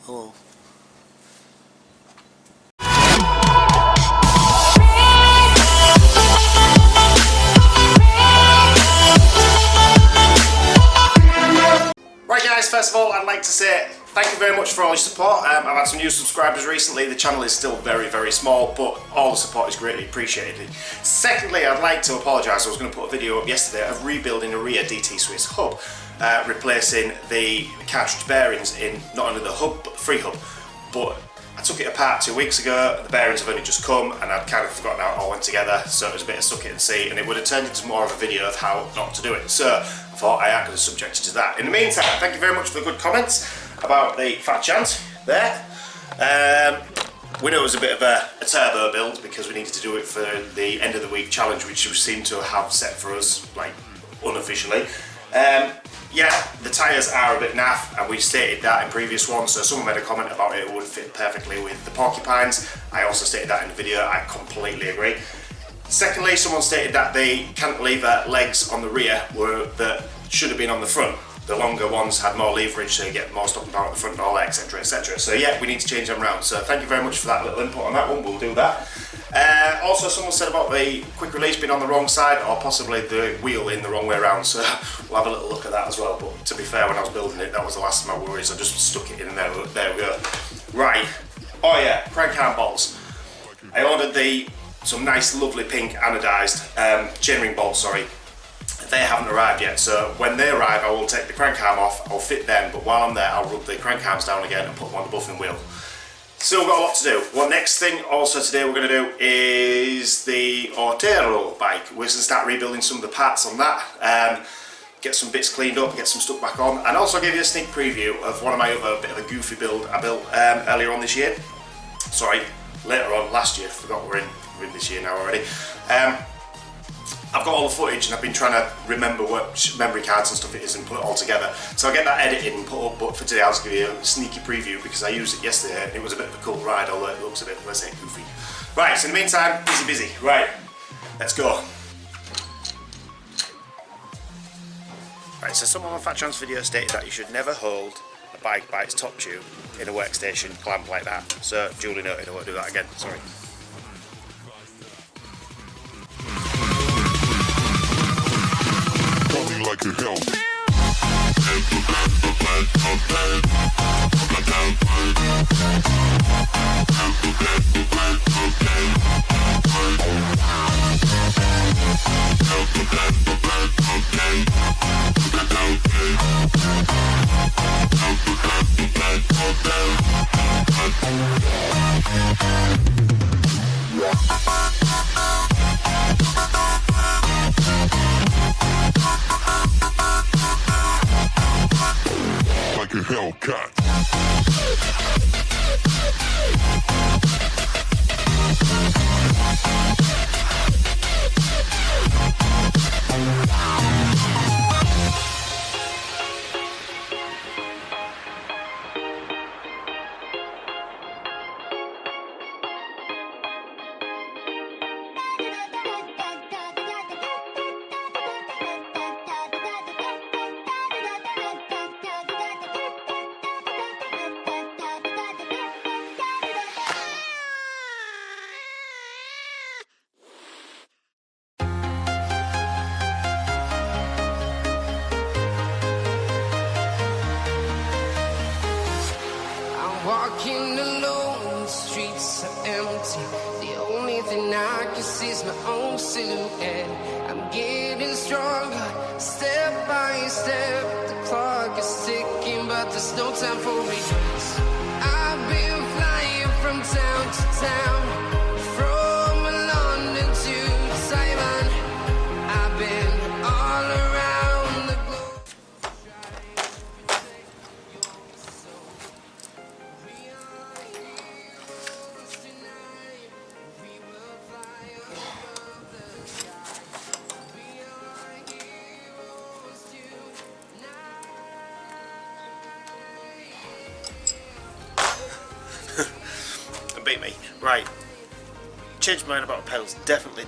Hello. Right guys, first of all I'd like to say thank you very much for all your support. I've had some new subscribers recently. The channel is still very small, but all the support is greatly appreciated. Secondly, I'd like to apologise. I was going to put a video up yesterday of rebuilding a rear DT Swiss hub, replacing the cartridge bearings in not only the hub but the free hub. But I took it apart 2 weeks ago, the bearings have only just come and I'd kind of forgotten how it all went together, so it was a bit of suck it and see, and it would have turned into more of a video of how not to do it. So I thought I am going to subject you to that. In the meantime, thank you very much for the good comments about the Fat Chance there. We know it was a bit of a turbo build because we needed to do it for the end of the week challenge, which we seem to have set for us, like, unofficially. Yeah, the tyres are a bit naff, and we stated that in previous ones, so someone made a comment about it would fit perfectly with the porcupines. I also stated that in the video. I completely agree. Secondly, someone stated that the cantilever legs on the rear that should have been on the front. The longer ones had more leverage, so you get more stopping power at the front and all that, etc, etc. So yeah, we need to change them around. So thank you very much for that little input on that one. We'll do that. Also, someone said about the quick release being on the wrong side, or possibly the wheel in the wrong way around. So we'll have a little look at that as well. But to be fair, when I was building it, that was the last of my worries. I just stuck it in and there we go. Right. Oh yeah, crank arm bolts. I ordered some nice, lovely pink anodised chainring bolts. Sorry. They haven't arrived yet, so when they arrive I will take the crank arm off, I'll fit them, but while I'm there I'll rub the crank arms down again and put them on the buffing wheel. Still got a lot to do. Well, next thing also today we're going to do is the Otero bike. We're going to start rebuilding some of the parts on that, get some bits cleaned up, get some stuff back on, and also give you a sneak preview of one of my other bit of a goofy build I built earlier on this year. Sorry, later on last year, forgot we're in this year now already. I've got all the footage and I've been trying to remember what memory cards and stuff it is and put it all together. So I'll get that edited and put up, but for today I'll just give you a sneaky preview because I used it yesterday and it was a bit of a cool ride, although it looks a bit, let's say, goofy. Right, so in the meantime, busy. Right, let's go. Right, so someone on Fat Chance video stated that you should never hold a bike by its top tube in a workstation clamp like that. So, duly noted, I won't do that again, sorry. Like your help. Like a Hellcat. Walking alone, the streets are empty. The only thing I can see is my own silhouette. I'm getting stronger, step by step. The clock is ticking, but there's no time for regrets. I've been flying from town to town, from London to Taiwan. I've been all around the globe. Beat me. Right. Changed my mind about pedals. Definitely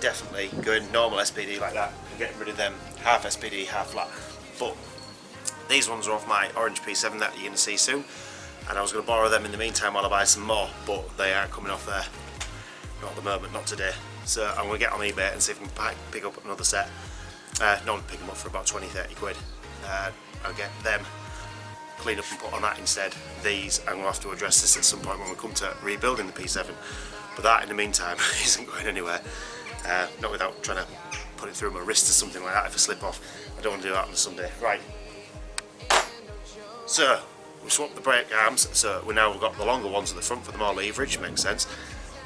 going normal SPD like that and getting rid of them half SPD, half flat. But these ones are off my orange P7 that you're going to see soon. and I was going to borrow them in the meantime while I buy some more, but they aren't coming off there. Not at the moment, not today. So I'm going to get on eBay and see if I can pick up another set. No, pick them up for about 20-30 quid. I'll get them clean up and put on that instead. These, I'm going to have to address this at some point when we come to rebuilding the P7. But that, in the meantime, isn't going anywhere. Not without trying to put it through my wrist or something like that if I slip off. I don't want to do that on a Sunday. Right. So, we swapped the brake arms, so we've got the longer ones at the front for the more leverage, makes sense.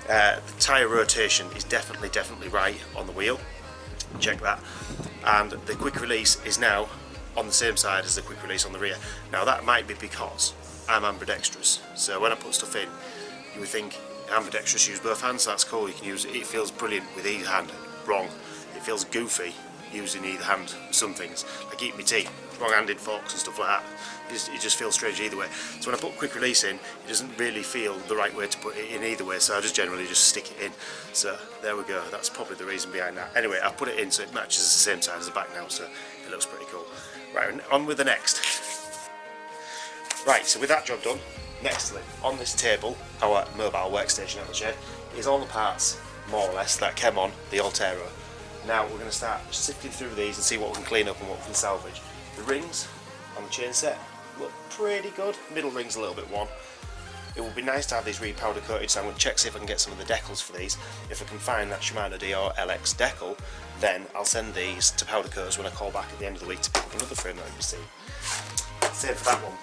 The tyre rotation is definitely right on the wheel. Check that. And the quick release is now on the same side as the quick release on the rear. Now that might be because I'm ambidextrous, so when I put stuff in, you would think ambidextrous, use both hands, that's cool, you can use it, it feels brilliant with either hand. Wrong. It feels goofy using either hand some things, like eating my tea, wrong-handed forks and stuff like that. It just feels strange either way. So when I put quick release in, it doesn't really feel the right way to put it in either way, so I just generally just stick it in. So there we go, that's probably the reason behind that. Anyway, I've put it in so it matches the same side as the back now, so it looks pretty cool. Right, on with the next. Right, so with that job done, nextly, on this table, our mobile workstation at the shed, is all the parts, more or less, that came on the Otero. Now we're going to start sifting through these and see what we can clean up and what we can salvage. The rings on the chain set look pretty good. Middle ring's a little bit worn. It would be nice to have these re-powder coated, so I'm going to check see if I can get some of the decals for these. If I can find that Seanie.T or LX decal, then I'll send these to powder coaters when I call back at the end of the week to pick up another frame that I've seen. Same for that one.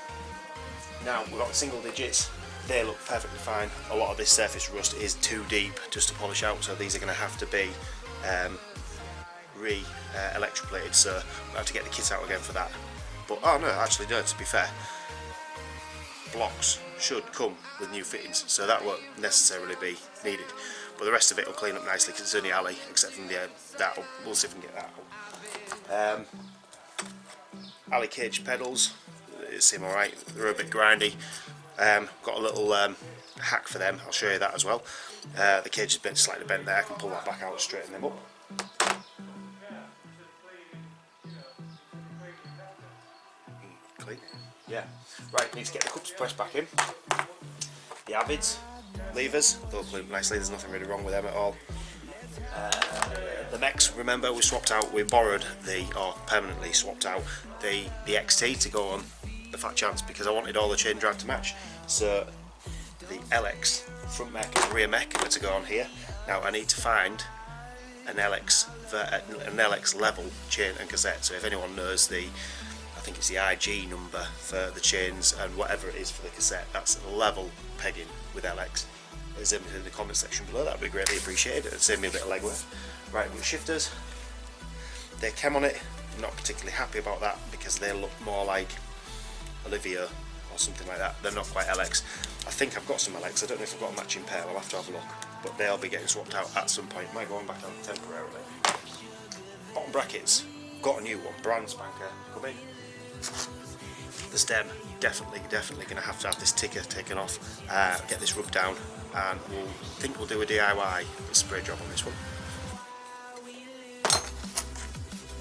Now we've got the single digits, they look perfectly fine. A lot of this surface rust is too deep just to polish out, so these are going to have to be electroplated, so we'll have to get the kit out again for that. But oh no, actually no, to be fair, blocks should come with new fittings, so that won't necessarily be needed. But the rest of it will clean up nicely because it's only alley, except from the that. We'll see if we can get that out. Alley cage pedals, they seem alright. They're a bit grindy. Got a little hack for them. I'll show you that as well. The cage has been slightly bent there. I can pull that back out and straighten them up. Clean. Yeah. Right, need to get the cups pressed back in. The Avids, levers, they'll clean up nicely, there's nothing really wrong with them at all. The mechs, remember we swapped out, we borrowed or permanently swapped out the XT to go on the Fat Chance because I wanted all the chain drive to match. So the LX front mech and rear mech are to go on here. Now I need to find an LX level chain and cassette, so if anyone knows I think it's the IG number for the chains and whatever it is for the cassette, that's level pegging with LX. There's in the comment section below, that would be greatly appreciated. It'd save me a bit of legwork. Right, with shifters, they came on it. I'm not particularly happy about that because they look more like Olivia or something like that. They're not quite LX. I think I've got some LX. I don't know if I've got a matching pair. I'll have to have a look. But they'll be getting swapped out at some point. Might go on back on temporarily. Bottom brackets, got a new one, brand spanker coming. The stem, definitely going to have this ticker taken off, get this rubbed down, and we'll do a DIY spray job on this one.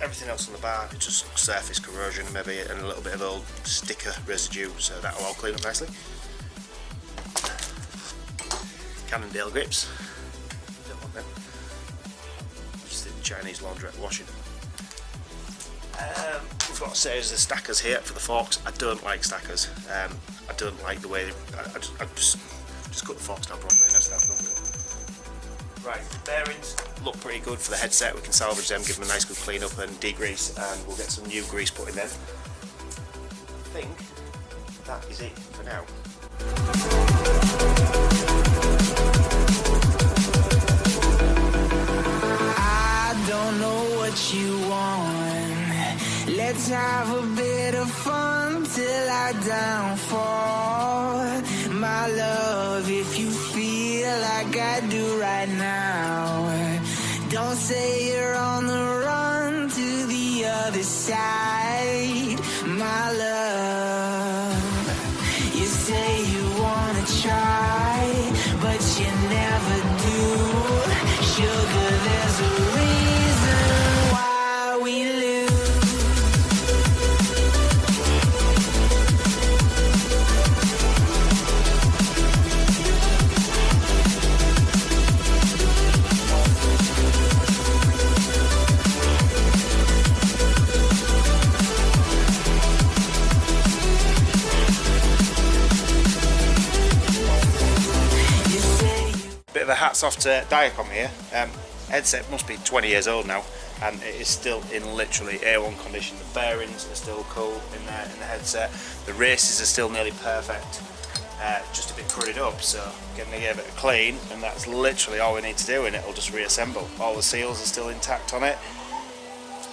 Everything else on the bar, it's just surface corrosion maybe, and a little bit of old sticker residue, so that'll all clean up nicely. Cannondale grips, don't want them, just in the Chinese laundrette washing. We've got a series of stackers here for the forks. I don't like stackers. I don't like the way I just cut the forks down properly and that's not good. Right, bearings look pretty good for the headset. We can salvage them, give them a nice good clean up and degrease, and we'll get some new grease put in them. I think that is it for now. I don't know what you want. Let's have a bit of fun till I downfall. My love, if you feel like I do right now, don't say you're on the run to the other side. My love, you say you wanna try, but you never do. Sugar, there's a reason why we lose. of a hats off to Diacom here. Headset must be 20 years old now, and it is still in literally A1 condition. The bearings are still cool in there in the headset. The races are still nearly perfect. Just a bit cruddied up, so getting to give it a clean, and that's literally all we need to do, and it'll just reassemble. All the seals are still intact on it.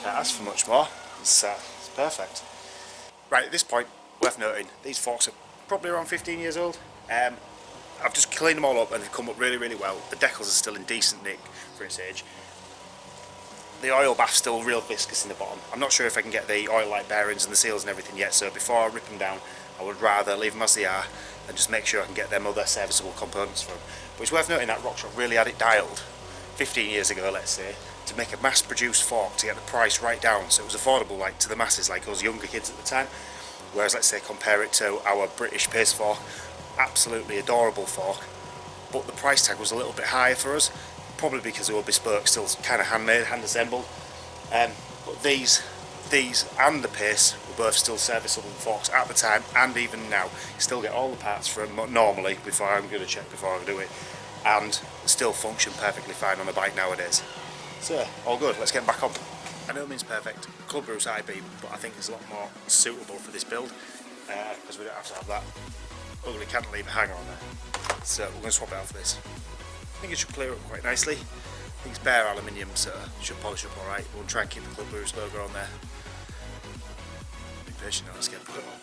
Can't ask for much more. It's perfect. Right, at this point, worth noting, these forks are probably around 15 years old. I've just cleaned them all up and they've come up really, really well. The decals are still in decent nick for its age. The oil bath's still real viscous in the bottom. I'm not sure if I can get the oil-like bearings and the seals and everything yet, so before I rip them down, I would rather leave them as they are and just make sure I can get them other serviceable components for them. But it's worth noting that Rockshop really had it dialed 15 years ago, let's say, to make a mass-produced fork to get the price right down, so it was affordable like to the masses, like us younger kids at the time. Whereas let's say compare it to our British paste fork, absolutely adorable fork, but the price tag was a little bit higher for us, probably because they were bespoke, still kind of handmade, hand assembled. But these and the paste were both still serviceable forks at the time, and even now. You still get all the parts from normally before I'm going to check before I do it, and still function perfectly fine on a bike nowadays. So all good. Let's get back on. I know it means perfect club roots I-beam, but I think it's a lot more suitable for this build because we don't have to have that ugly cantilever hanger on there. So we're going to swap it out for this. I think it should clear up quite nicely. I think it's bare aluminium, so it should polish up alright. We'll try and keep the club roots logo on there. Be patient now, let's get put it on.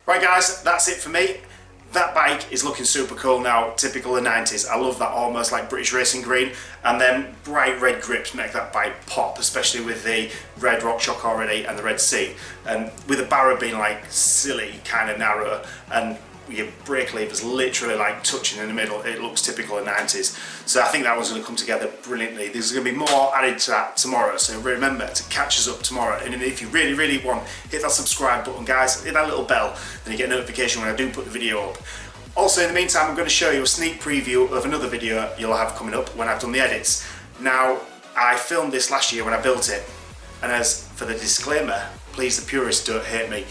Right guys, that's it for me. That bike is looking super cool now, typical of the 90s. I love that almost like British racing green, and then bright red grips make that bike pop, especially with the red RockShox already and the red seat. And with the barrow being like silly, kind of narrow, and your brake levers literally like touching in the middle, it looks typical of the 90s. So I think that one's going to come together brilliantly. There's going to be more added to that tomorrow, so remember to catch us up tomorrow. And if you really, really want, hit that subscribe button guys, hit that little bell, then you get a notification when I do put the video up. Also in the meantime, I'm going to show you a sneak preview of another video you'll have coming up when I've done the edits. Now, I filmed this last year when I built it, and as for the disclaimer, please the purists don't hate me.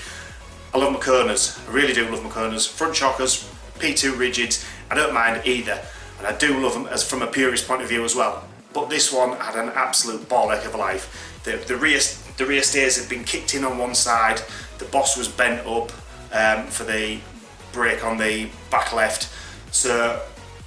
I love Maconas, I really do love Maconas. Front shockers, P2 rigids, I don't mind either. And I do love them as from a purist point of view as well. But this one had an absolute ball ache of a life. The rear steers had been kicked in on one side, the boss was bent up for the brake on the back left. So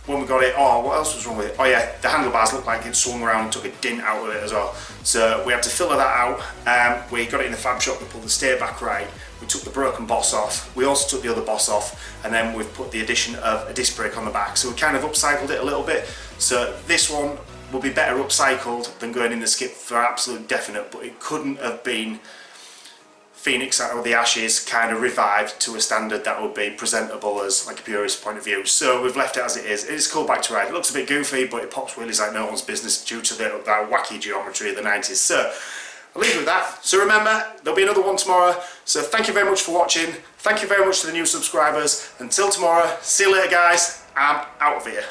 when we got it, oh, what else was wrong with it? Oh yeah, the handlebars looked like it swung around and took a dint out of it as well. So we had to filler that out. We got it in the fab shop, we pulled the steer back right. We took the broken boss off, we also took the other boss off, and then we've put the addition of a disc brake on the back. So we kind of upcycled it a little bit. So this one will be better upcycled than going in the skip for absolute definite, but it couldn't have been Phoenix out of the ashes kind of revived to a standard that would be presentable as like a purist point of view. So we've left it as it is. It is a cool bike to ride. It looks a bit goofy, but it pops wheelies like no one's business due to that wacky geometry of the 90s. So I'll leave you with that. So remember, there'll be another one tomorrow. So thank you very much for watching. Thank you very much to the new subscribers. Until tomorrow, see you later guys. I'm out of here.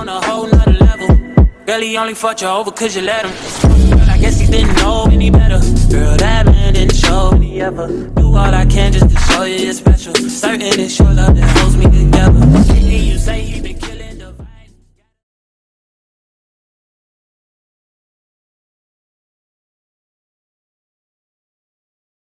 on a whole nother level. Girl, he only fucked you over cause you let him. Girl, I guess he didn't know any better. Girl, that man didn't show me ever. Do all I can just to show you you're special. Certain it's your love that holds me together. You say he